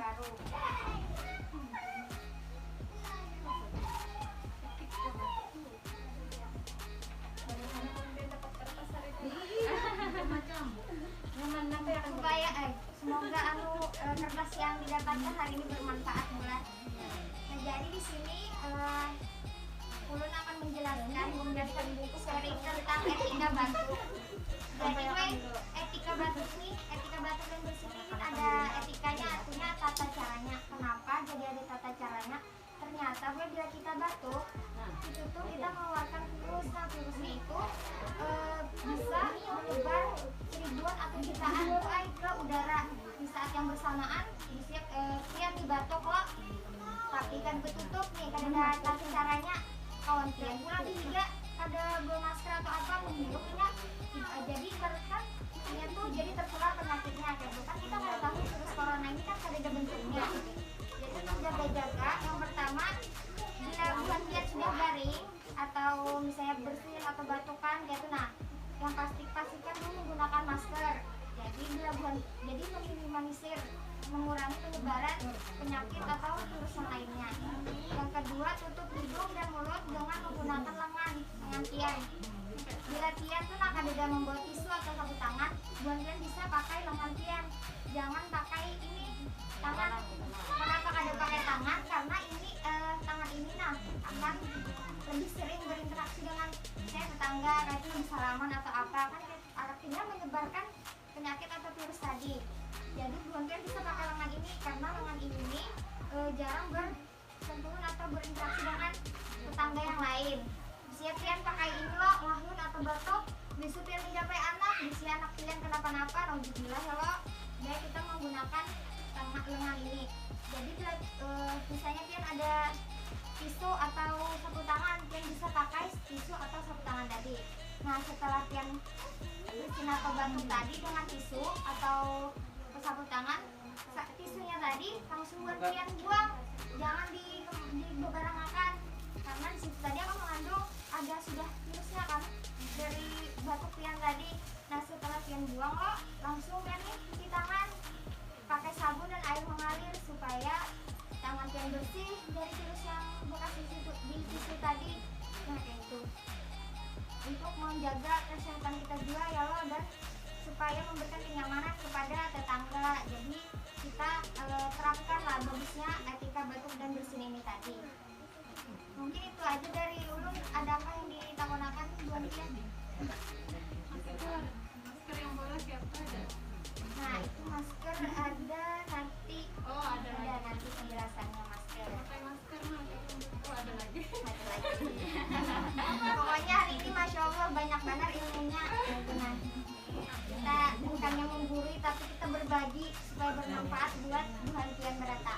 baru. Supaya semoga kertas yang didapatkan hari ini bermanfaat buat. Nah, jadi di sini Ulun akan menjelaskan buku seri tentang etika batuk. Jadi etika batuk dan bersin ini ada etikanya, artinya tata caranya. Kenapa jadi ada tata caranya? Ternyata bila kita batuk, itu tuh kita mengeluarkan virus. Nah, virusnya itu bisa menyebar ribuan atau jutaan ke udara di saat yang bersamaan. Kian dibatuk loh, tapi kan ketutup nih, kan ada tata caranya. Kawan kian pulang juga ada bermasker atau apa menghidupnya, jadi kan ini tuh jadi tertular penyakitnya. Kayak kan kita nggak tahu virus corona ini kan ada bentuknya. Jadi untuk jaga-jaga, yang pertama bila bulan kian sudah garing atau misalnya bersin atau batukan gitu, nah yang pastikan dulu menggunakan masker. Jadi meminimalisir, mengurangi penyebaran penyakit atau virus yang lainnya. Yang kedua, tutup hidung dan mulut dengan menggunakan lengan tian. Bila tian tuh nak ada membawa tisu atau sapu tangan, buan-buan bisa pakai lengan tian. Jangan pakai ini tangan. Kenapa ada pakai tangan? Karena ini tangan ini akan lebih sering berinteraksi dengan tetangga, kayak itu salaman atau apa, kan artinya menyebarkan penyakit atau virus tadi. Jadi buan-buan bisa pakai lengan ini karena lengan ini jarang bersentuhan atau berinteraksi dengan tetangga yang lain. Siap-siap pakai ini loh, lahyun atau batuk, bisa pian mencapai anak, bisa anak kalian kenapa-napa, alhamdulillah ya loh. Jadi kita menggunakan lengan ini. Jadi misalnya pian ada tisu atau sapu tangan, pian bisa pakai tisu atau sapu tangan tadi. Nah, setelah pian bersin atau batuk tadi dengan tisu atau sapu tangan, tisunya tadi langsung buat pian buang, jangan dibebarengakan, karena di situ tadi akan mengandung ada sudah virusnya kan dari batuk pian tadi. Nah, setelah pian buang lo langsung pian nih cuci tangan pakai sabun dan air mengalir supaya tangan pian bersih dari virus yang bekas di tisu tadi. Nah, kayak itu untuk menjaga kesehatan kita juga ya lo, dan supaya memberikan kenyamanan kepada tetangga. Jadi kita terapkanlah bagusnya etika batuk dan bersin ini tadi. Mungkin itu aja dari Ulun. Ada apa yang ditakonakan buat dia? Masker yang bola siapa ada? Nah, itu masker ada nanti. Oh, ada nanti penjelasannya masker. Pakai masker mah ada lagi. Ada lagi. Pokoknya hari ini masya Allah banyak banget ilmunya. Nah, kita bukannya menggurui tapi kita berbagi supaya bermanfaat buat Tuhan Tuhan berataan.